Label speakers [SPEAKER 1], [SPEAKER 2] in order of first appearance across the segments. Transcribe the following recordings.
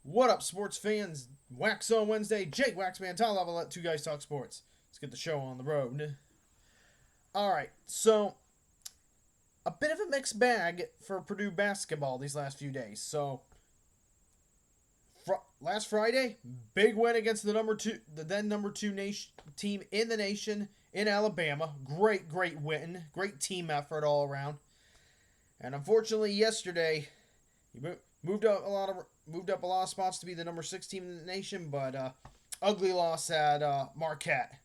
[SPEAKER 1] What up, sports fans? Waxon Wednesday, Jake Waxman, Tyler Level, let two guys talk sports. Let's get the show on the road. Alright, so a bit of a mixed bag for Purdue basketball these last few days. So, last Friday, big win against the then number two team in the nation in Alabama. Great win. Great team effort all around. And unfortunately, yesterday, you moved up a lot of spots to be the number 6 team in the nation, but ugly loss at Marquette.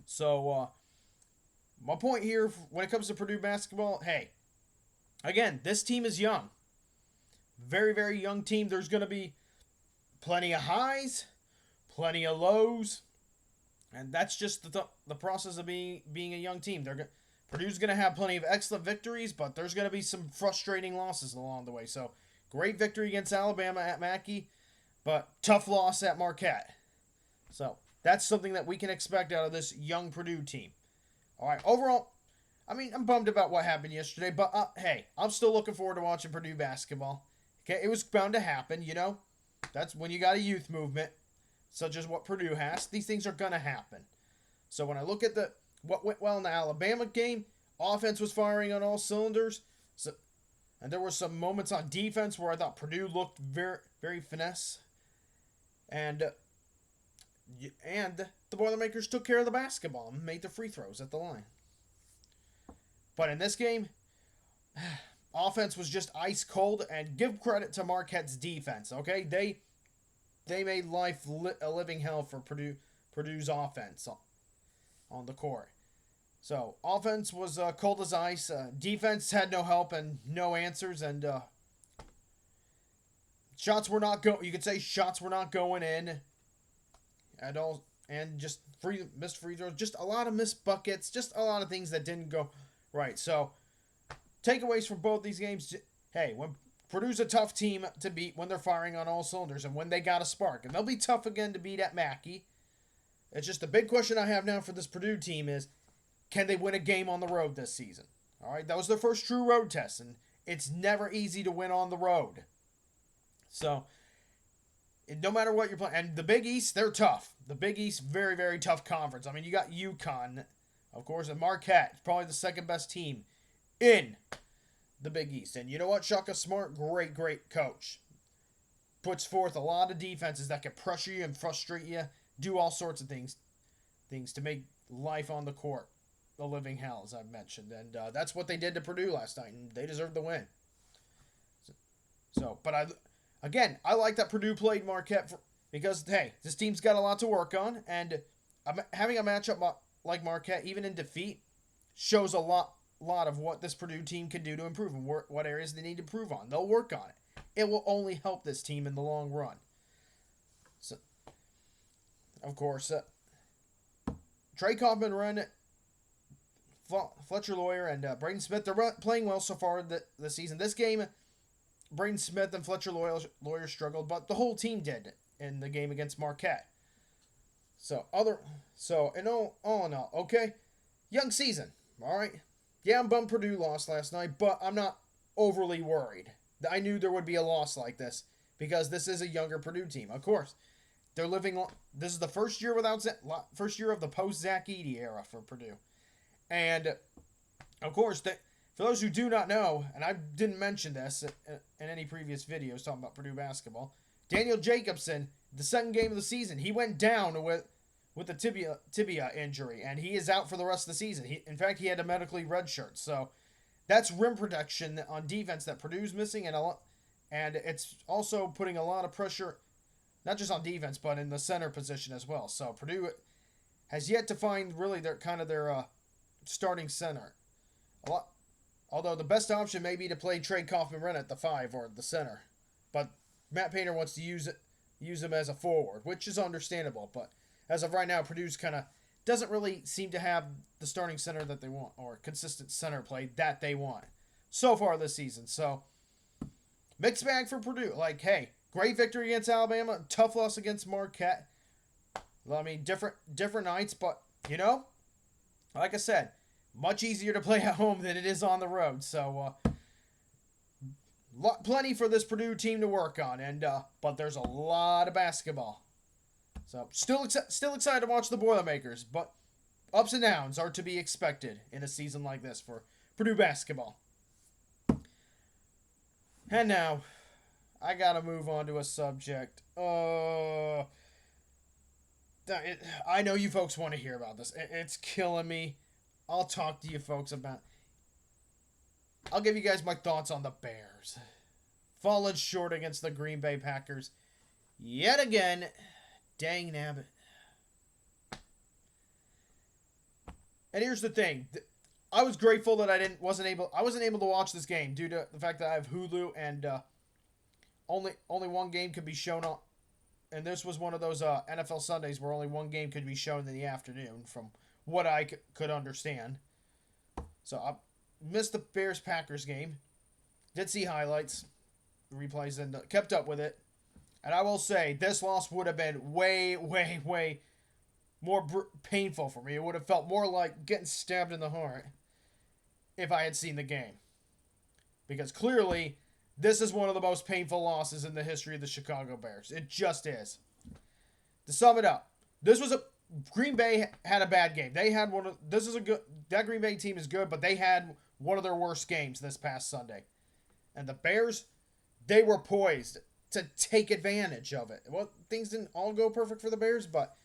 [SPEAKER 1] So my point here when it comes to Purdue basketball, hey, again, this team is young, very young team. There's going to be plenty of highs, plenty of lows, and that's just the process of being a young team. Purdue's going to have plenty of excellent victories, but there's going to be some frustrating losses along the way. So, great victory against Alabama at Mackey, but tough loss at Marquette. So, that's something that we can expect out of this young Purdue team. All right, overall, I'm bummed about what happened yesterday, but hey, I'm still looking forward to watching Purdue basketball. Okay, it was bound to happen, you know. That's when you got a youth movement, such as what Purdue has. These things are going to happen. So, when I look at what went well in the Alabama game, offense was firing on all cylinders. So, and there were some moments on defense where I thought Purdue looked very finesse. And the Boilermakers took care of the basketball and made the free throws at the line. But in this game, offense was just ice cold, and give credit to Marquette's defense, okay? They made life a living hell for Purdue's offense on the court. So, offense was cold as ice. Defense had no help and no answers, and shots were not you could say shots were not going in at all, and just missed free throws, just a lot of missed buckets, just a lot of things that didn't go right. So, takeaways from both these games. Hey, when Purdue's a tough team to beat when they're firing on all cylinders and when they got a spark, and they'll be tough again to beat at Mackey. It's just the big question I have now for this Purdue team is, can they win a game on the road this season? All right, that was their first true road test, and it's never easy to win on the road. So, no matter what you're playing, and the Big East, they're tough. The Big East, very tough conference. I mean, you got UConn, of course, and Marquette, probably the second best team in the Big East. And you know what? Shaka Smart, great coach. Puts forth a lot of defenses that can pressure you and frustrate you, do all sorts of things to make life on the court a living hell, as I've mentioned. And that's what they did to Purdue last night, and they deserved the win. But I like that Purdue played Marquette because, hey, this team's got a lot to work on, and having a matchup like Marquette, even in defeat, shows a lot of what this Purdue team can do to improve and what areas they need to improve on. They'll work on it. It will only help this team in the long run. So, of course, Trey Kaufman ran Fletcher Lawyer and Braden Smith, they're playing well so far the season. This game, Braden Smith and Fletcher Lawyer struggled, but the whole team did in the game against Marquette. In all in all, okay, young season, all right. Yeah, I'm bummed Purdue lost last night, but I'm not overly worried. I knew there would be a loss like this because this is a younger Purdue team. Of course, they're living. This is the first year of the post Zach Edey era for Purdue. And, of course, for those who do not know, and I didn't mention this in any previous videos talking about Purdue basketball, Daniel Jacobson, the second game of the season, he went down with a tibia injury, and he is out for the rest of the season. In fact, he had a medically redshirt. So that's rim protection on defense that Purdue's missing, and it's also putting a lot of pressure, not just on defense, but in the center position as well. So Purdue has yet to find really their starting center. Although the best option may be to play Trey Kaufman-Renn at the 5 or the center. But Matt Painter wants to use him as a forward, which is understandable. But as of right now, Purdue's kind of doesn't really seem to have the starting center that they want, or consistent center play that they want so far this season. So, mixed bag for Purdue. Like, hey, great victory against Alabama, tough loss against Marquette. I mean, different nights, but, you know, like I said, much easier to play at home than it is on the road. So, plenty for this Purdue team to work on, and but there's a lot of basketball. So still excited to watch the Boilermakers, but ups and downs are to be expected in a season like this for Purdue basketball. And now, I gotta move on to a subject. I know you folks want to hear about this. It's killing me. I'll talk to you folks about. I'll give you guys my thoughts on the Bears. Fallen short against the Green Bay Packers. Yet again. Dang nabbit. And here's the thing. I was grateful that I wasn't able to watch this game due to the fact that I have Hulu and only one game could be shown on. And this was one of those NFL Sundays where only one game could be shown in the afternoon, from what I could understand. So I missed the Bears-Packers game. Did see highlights, replays, and kept up with it. And I will say, this loss would have been way, way, way more painful for me. It would have felt more like getting stabbed in the heart if I had seen the game. Because clearly, this is one of the most painful losses in the history of the Chicago Bears. It just is. To sum it up, Green Bay had a bad game. That Green Bay team is good, but they had one of their worst games this past Sunday. And the Bears, they were poised to take advantage of it. Well, things didn't all go perfect for the Bears, but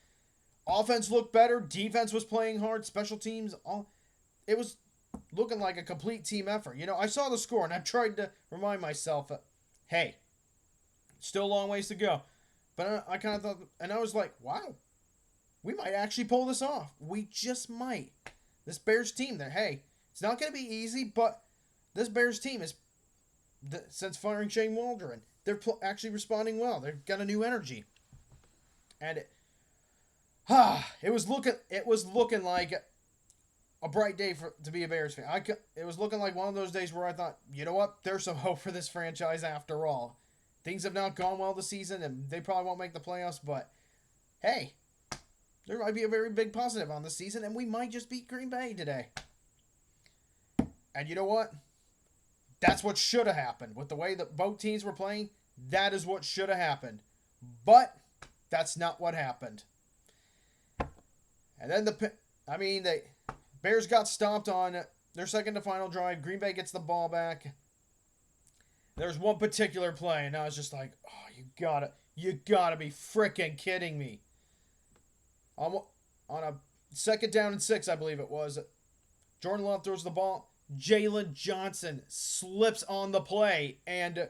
[SPEAKER 1] offense looked better, defense was playing hard, special teams, it was looking like a complete team effort. I saw the score, and I tried to remind myself, hey, still a long ways to go. But I kind of thought, and I was like, wow, we might actually pull this off. We just might. This Bears team, hey, it's not going to be easy, but this Bears team is, since firing Shane Waldron, they're actually responding well. They've got a new energy. And it was looking like a bright day to be a Bears fan. It was looking like one of those days where I thought, you know what? There's some hope for this franchise after all. Things have not gone well this season, and they probably won't make the playoffs, but hey, there might be a very big positive on this season, and we might just beat Green Bay today. And you know what? That's what should have happened. With the way that both teams were playing, that is what should have happened. But that's not what happened. And then the Bears got stopped on their second to final drive. Green Bay gets the ball back. There's one particular play, and I was just like, oh, you gotta be freaking kidding me. On a second down and 6, I believe it was, Jordan Love throws the ball. Jalen Johnson slips on the play, and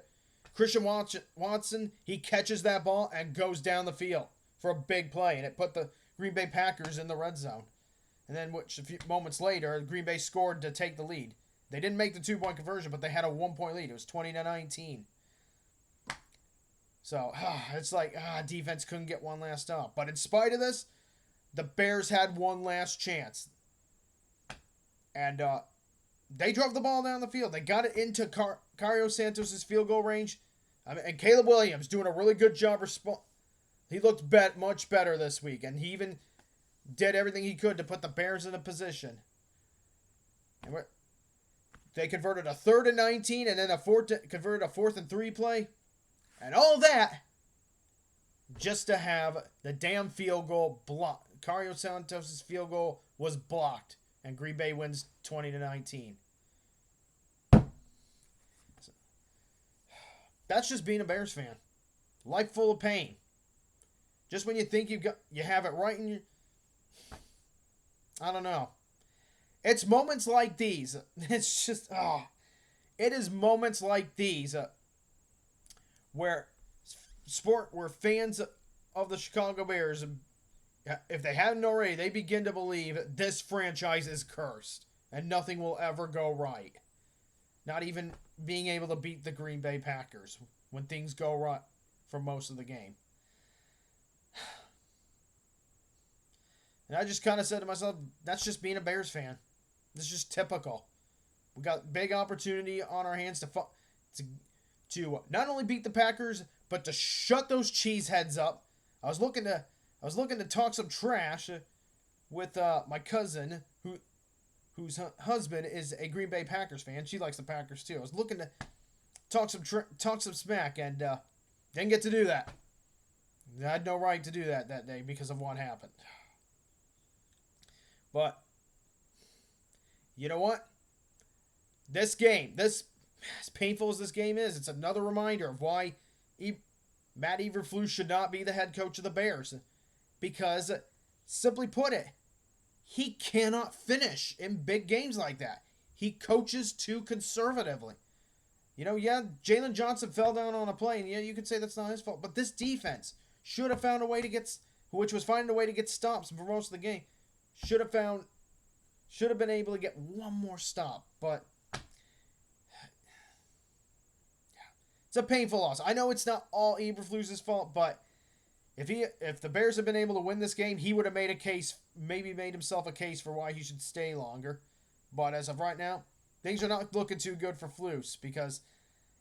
[SPEAKER 1] Christian Watson, he catches that ball and goes down the field for a big play, and it put the Green Bay Packers in the red zone. And then a few moments later, Green Bay scored to take the lead. They didn't make the 2-point conversion, but they had a 1-point lead. It was 20-19. So, it's like, defense couldn't get one last stop. But in spite of this, the Bears had one last chance. And they drove the ball down the field. They got it into Cario Santos' field goal range. And Caleb Williams doing a really good job. He looked much better this week. And he even did everything he could to put the Bears in a position. And they converted a 3rd and 19 and then converted a 4th and 3 play. And all that just to have the damn field goal blocked. Cario Santos' field goal was blocked. And Green Bay wins 20-19. That's just being a Bears fan. Life full of pain. Just when you think you have it right in I don't know. It's moments like these. It's just, it is moments like these where fans of the Chicago Bears, if they haven't already, they begin to believe this franchise is cursed and nothing will ever go right. Not even being able to beat the Green Bay Packers when things go right for most of the game. And I just kind of said to myself, that's just being a Bears fan. This is just typical. We got big opportunity on our hands to not only beat the Packers, but to shut those cheeseheads up. I was looking to talk some trash with my cousin, whose husband is a Green Bay Packers fan. She likes the Packers too. I was looking talk some smack, and didn't get to do that. I had no right to do that day because of what happened. But you know what? This game, this as painful as this game is, it's another reminder of why Matt Eberflus should not be the head coach of the Bears. Because, simply put it, he cannot finish in big games like that. He coaches too conservatively. You know, yeah, Jalen Johnson fell down on a play, and yeah, you could say that's not his fault. But this defense should have found a way to get, which was finding a way to get stops for most of the game. Should have been able to get one more stop. But it's a painful loss. I know it's not all Eberflus's fault, but if the Bears had been able to win this game, he would have made a case, maybe made himself a case for why he should stay longer. But as of right now, things are not looking too good for Flus because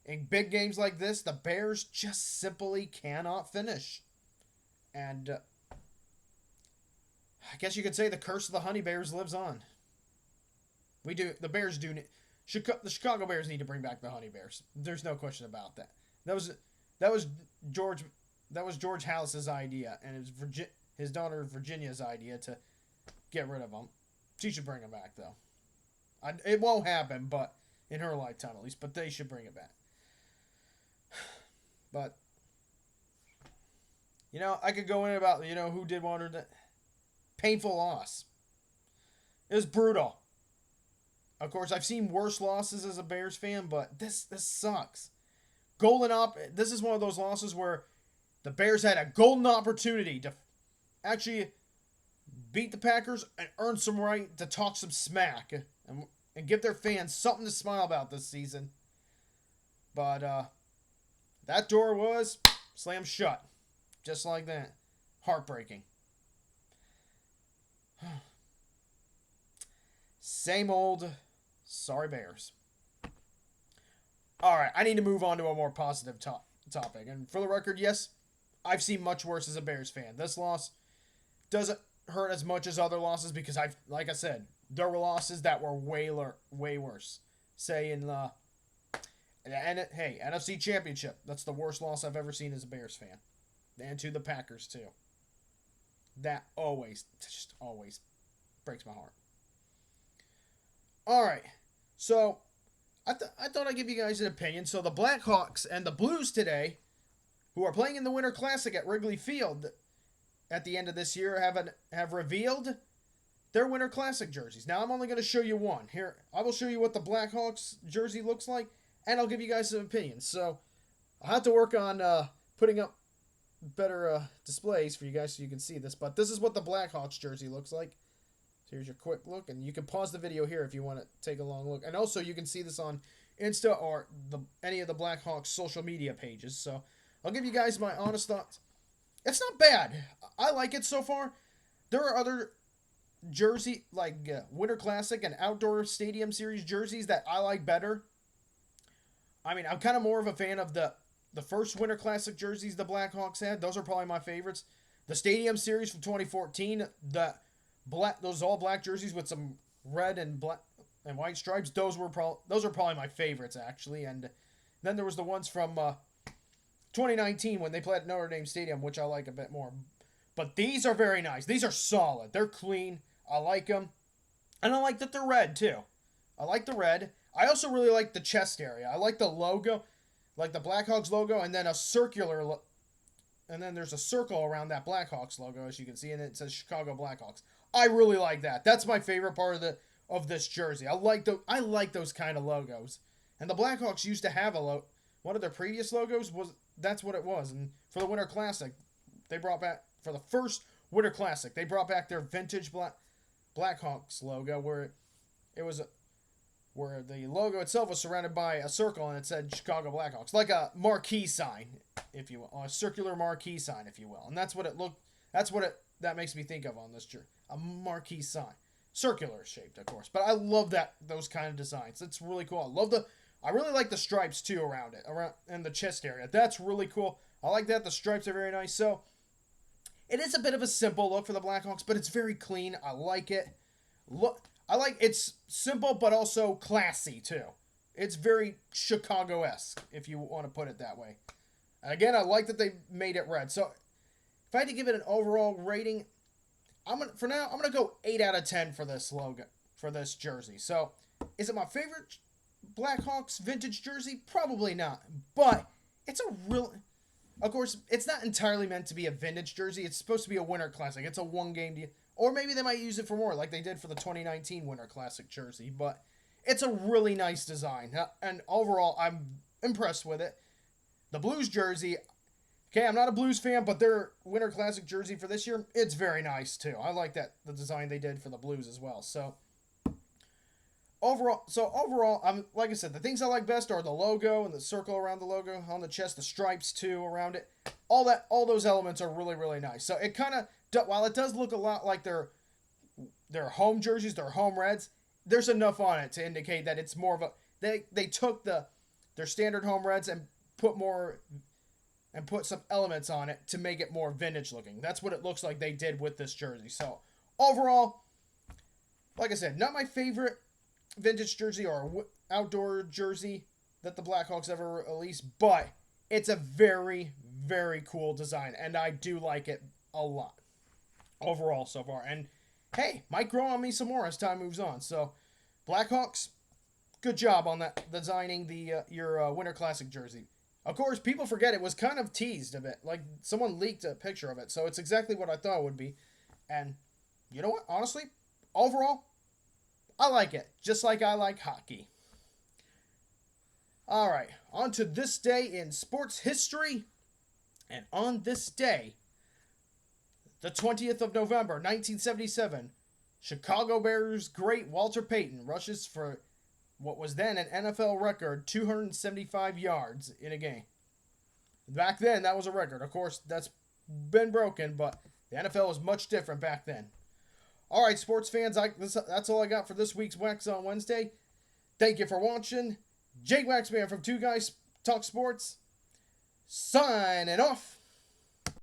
[SPEAKER 1] in big games like this, the Bears just simply cannot finish. And I guess you could say the curse of the Honey Bears lives on. The Bears do. The Chicago Bears need to bring back the Honey Bears. There's no question about that. That was George Halas's idea, and it was his daughter Virginia's idea to get rid of them. She should bring him back, though. It won't happen, but in her lifetime at least. But they should bring it back. But I could go in about who did one or that. Painful loss. It was brutal. Of course, I've seen worse losses as a Bears fan, but this sucks. This is one of those losses where the Bears had a golden opportunity to actually beat the Packers and earn some right to talk some smack and give their fans something to smile about this season. But that door was slammed shut. Just like that. Heartbreaking. Same old sorry Bears. Alright, I need to move on to a more positive topic. And for the record, yes, I've seen much worse as a Bears fan. This loss doesn't hurt as much as other losses because like I said, there were losses that were way worse. Say in NFC Championship. That's the worst loss I've ever seen as a Bears fan. And to the Packers too. That just always breaks my heart. Alright, so I thought I'd give you guys an opinion. So the Blackhawks and the Blues today, who are playing in the Winter Classic at Wrigley Field at the end of this year, have revealed their Winter Classic jerseys. Now, I'm only going to show you one. Here, I will show you what the Blackhawks jersey looks like, and I'll give you guys some opinions. So I'll have to work on putting up better displays for you guys so you can see this. But this is what the Blackhawks jersey looks like. So here's your quick look, and you can pause the video here if you want to take a long look. And also, you can see this on Insta or any of the Blackhawks social media pages. So I'll give you guys my honest thoughts. It's not bad. I like it so far. There are other jersey, like Winter Classic and Outdoor Stadium Series jerseys that I like better. I mean, I'm kind of more of a fan of the first Winter Classic jerseys the Blackhawks had. Those are probably my favorites. The Stadium Series from 2014, those all black jerseys with some red and black and white stripes. Those are probably my favorites actually. And then there was the ones from 2019 when they played at Notre Dame Stadium, which I like a bit more. But these are very nice. These are solid. They're clean. I like them, and I like that they're red too. I like the red. I also really like the chest area. I like the logo, like the Blackhawks logo, and then and then there's a circle around that Blackhawks logo, as you can see, and it says Chicago Blackhawks. I really like that. That's my favorite part of this jersey. I like those kind of logos. And the Blackhawks used to have one of their previous logos that's what it was. And for the Winter Classic, for the first Winter Classic, they brought back their vintage Blackhawks logo where where the logo itself was surrounded by a circle and it said Chicago Blackhawks, like a marquee sign, if you will, or a circular marquee sign, if you will. And that's what that makes me think of on this jersey. A marquee sign. Circular shaped, of course. But I love those kind of designs. It's really cool. I really like the stripes, too, around and the chest area. That's really cool. I like that. The stripes are very nice. So, it is a bit of a simple look for the Blackhawks, but it's very clean. I like it. It's simple, but also classy, too. It's very Chicago-esque, if you want to put it that way. And again, I like that they made it red. So if I had to give it an overall rating, I'm gonna go 8 out of 10 for this logo, for this jersey. So is it my favorite Blackhawks vintage jersey? Probably not. But it's a real... Of course, it's not entirely meant to be a vintage jersey. It's supposed to be a Winter Classic. It's a one-game deal. Or maybe they might use it for more, like they did for the 2019 Winter Classic jersey. But it's a really nice design. And overall, I'm impressed with it. The Blues jersey, okay, I'm not a Blues fan, but their Winter Classic jersey for this year, it's very nice too. I like the design they did for the Blues as well. So overall, I'm like I said, the things I like best are the logo and the circle around the logo on the chest, the stripes too around it. All those elements are really, really nice. So it kind of, while it does look a lot like their home jerseys, their home reds, there's enough on it to indicate that it's more of a they took their standard home reds and put some elements on it to make it more vintage looking. That's what it looks like they did with this jersey. So overall, like I said, not my favorite vintage jersey or outdoor jersey that the Blackhawks ever released, but it's a very, very cool design, and I do like it a lot overall so far. And hey, might grow on me some more as time moves on. So Blackhawks, good job on that, designing your Winter Classic jersey. Of course, people forget it was kind of teased a bit. Like, someone leaked a picture of it, so it's exactly what I thought it would be. And you know what? Honestly, overall, I like it, just like I like hockey. All right, on to this day in sports history. And on this day, the 20th of November, 1977, Chicago Bears great Walter Payton rushes for what was then an NFL record 275 yards in a game. Back then, that was a record. Of course, that's been broken, but the NFL was much different back then. All right, sports fans, that's all I got for this week's Waxon Wednesday. Thank you for watching. Jake Waxman from Two Guys Talk Sports, signing off.